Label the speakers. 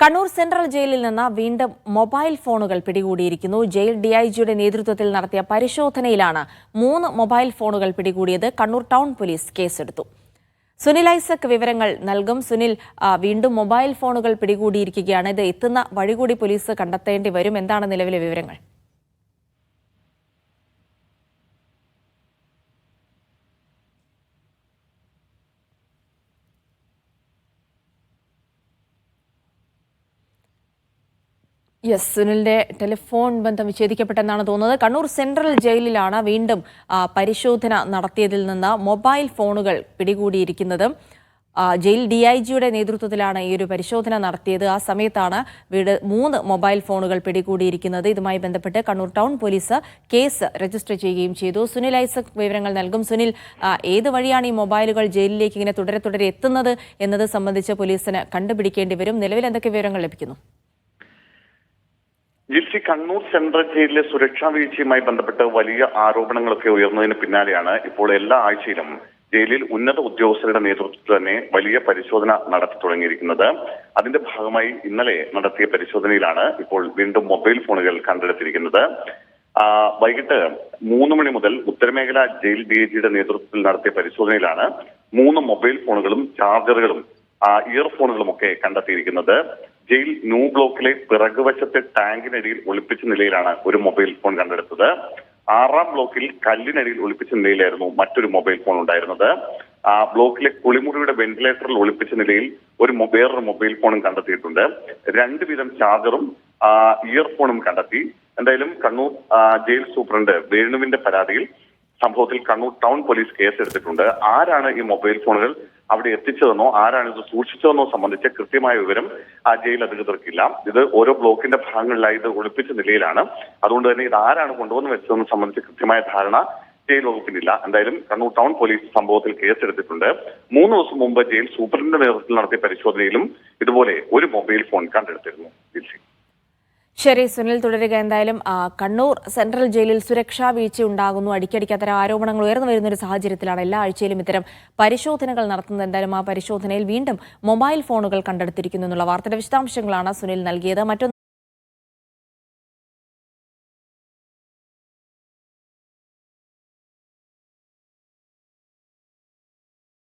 Speaker 1: Kannur central ജയിലിൽ നിന്ന് വീണ്ടും മൊബൈൽ ഫോണുകൾ പിടികൂടിയിരിക്കുന്നു. ജയിൽ ഡിഐജിയുടെ നേതൃത്വത്തിൽ നടത്തിയ പരിശോധനയിലാണ് 3 മൊബൈൽ ഫോണുകൾ പിടികൂടിയത്. കണ്ണൂർ ടൗൺ പോലീസ് കേസെടുത്തു. സുനിൽ ഐസക് വിവരങ്ങൾ നൽകും. സുനിൽ, വീണ്ടും മൊബൈൽ ഫോണുകൾ പിടികൂടിയിരിക്കുകയാണ്. ഇത് എത്തുന്ന വഴി കൂടി പോലീസ് കണ്ടെത്തേണ്ടി വരും. എന്താണ് നിലവിലെ വിവരങ്ങൾ? സുനിലിന്റെ ടെലിഫോൺ ബന്ധം വിച്ഛേദിക്കപ്പെട്ടെന്നാണ് തോന്നുന്നത്. കണ്ണൂർ സെൻട്രൽ ജയിലിലാണ് വീണ്ടും പരിശോധന നടത്തിയതിൽ നിന്ന് മൊബൈൽ ഫോണുകൾ പിടികൂടിയിരിക്കുന്നത്. ജയിൽ ഡിഐജിയുടെ നേതൃത്വത്തിലാണ് ഈ ഒരു പരിശോധന നടത്തിയത്. ആ സമയത്താണ് 3 മൊബൈൽ ഫോണുകൾ പിടികൂടിയിരിക്കുന്നത്. ഇതുമായി ബന്ധപ്പെട്ട് Kannur town police case register ചെയ്യുകയും ചെയ്തു. സുനിൽ ഐസക് വിവരങ്ങൾ നൽകും. സുനിൽ, ഏത് വഴിയാണ് ഈ മൊബൈലുകൾ ജയിലിലേക്ക് ഇങ്ങനെ തുടരെ എത്തുന്നത് എന്നത് സംബന്ധിച്ച് പോലീസിന് കണ്ടുപിടിക്കേണ്ടി വരും. നിലവിൽ എന്തൊക്കെ വിവരങ്ങൾ ലഭിക്കുന്നു?
Speaker 2: ജിൽസി, കണ്ണൂർ സെൻട്രൽ ജയിലിലെ സുരക്ഷാ വീഴ്ചയുമായി ബന്ധപ്പെട്ട് വലിയ ആരോപണങ്ങളൊക്കെ ഉയർന്നതിന് പിന്നാലെയാണ് ഇപ്പോൾ എല്ലാ ആഴ്ചയിലും ജയിലിൽ ഉന്നത ഉദ്യോഗസ്ഥരുടെ നേതൃത്വത്തിൽ തന്നെ വലിയ പരിശോധന നടത്തി തുടങ്ങിയിരിക്കുന്നത്. അതിന്റെ ഭാഗമായി ഇന്നലെ നടത്തിയ പരിശോധനയിലാണ് ഇപ്പോൾ വീണ്ടും മൊബൈൽ ഫോണുകൾ കണ്ടെടുത്തിരിക്കുന്നത്. വൈകിട്ട് 3 മണി മുതൽ ഉത്തരമേഖല ജയിൽ ഡിഐജിയുടെ നേതൃത്വത്തിൽ നടത്തിയ പരിശോധനയിലാണ് 3 മൊബൈൽ ഫോണുകളും ചാർജറുകളും ഇയർഫോണുകളും ഒക്കെ കണ്ടെത്തിയിരിക്കുന്നത്. ജയിൽ ന്യൂ ബ്ലോക്കിലെ പിറകുവശത്തെ ടാങ്കിനടിയിൽ ഒളിപ്പിച്ച നിലയിലാണ് ഒരു മൊബൈൽ ഫോൺ കണ്ടെടുത്തത്. 6-ാം ബ്ലോക്കിൽ കല്ലിനടിയിൽ ഒളിപ്പിച്ച നിലയിലായിരുന്നു മറ്റൊരു മൊബൈൽ ഫോൺ ഉണ്ടായിരുന്നത്. ബ്ലോക്കിലെ കുളിമുറിയുടെ വെന്റിലേറ്ററിൽ ഒളിപ്പിച്ച നിലയിൽ വേറൊരു മൊബൈൽ ഫോണും കണ്ടെത്തിയിട്ടുണ്ട്. 2 വീതം ചാർജറും ഇയർഫോണും കണ്ടെത്തി. എന്തായാലും കണ്ണൂർ ജയിൽ സൂപ്രണ്ട് വേണുവിന്റെ പരാതിയിൽ സംഭവത്തിൽ കണ്ണൂർ ടൗൺ പോലീസ് കേസെടുത്തിട്ടുണ്ട്. ആരാണ് ഈ മൊബൈൽ ഫോണുകൾ അവിടെ എത്തിച്ചതെന്നോ ആരാണ് ഇത് സൂക്ഷിച്ചതെന്നോ സംബന്ധിച്ച കൃത്യമായ വിവരം ജയിൽ അധികൃതർക്കില്ല. ഇത് ഓരോ ബ്ലോക്കിന്റെ ഭാഗങ്ങളിലായി ഇത് ഒളിപ്പിച്ച നിലയിലാണ്. അതുകൊണ്ട് തന്നെ ഇത് ആരാണ് കൊണ്ടുവന്ന് വെച്ചതെന്ന് സംബന്ധിച്ച കൃത്യമായ ധാരണ ജയിൽ വകുപ്പിനില്ല. എന്തായാലും കണ്ണൂർ ടൗൺ പോലീസ് സംഭവത്തിൽ കേസെടുത്തിട്ടുണ്ട്. 3 ദിവസം മുമ്പ് ജയിൽ സൂപ്രണ്ടിന്റെ നേതൃത്വത്തിൽ നടത്തിയ പരിശോധനയിലും ഇതുപോലെ ഒരു മൊബൈൽ ഫോൺ കണ്ടെടുത്തിരുന്നു.
Speaker 1: ശരി സുനിൽ, തുടരുക. എന്തായാലും കണ്ണൂർ സെൻട്രൽ ജയിലിൽ സുരക്ഷാ വീഴ്ച ഉണ്ടാകുന്നു, അടിക്കടിക്ക് അത്തരം ആരോപണങ്ങൾ ഉയർന്നു വരുന്ന ഒരു സാഹചര്യത്തിലാണ് എല്ലാ ആഴ്ചയിലും ഇത്തരം പരിശോധനകൾ നടത്തുന്നത്. എന്തായാലും ആ പരിശോധനയിൽ വീണ്ടും മൊബൈൽ ഫോണുകൾ കണ്ടെടുത്തിരിക്കുന്നു എന്നുള്ള വാർത്തയുടെ വിശദാംശങ്ങളാണ് സുനിൽ നൽകിയത്.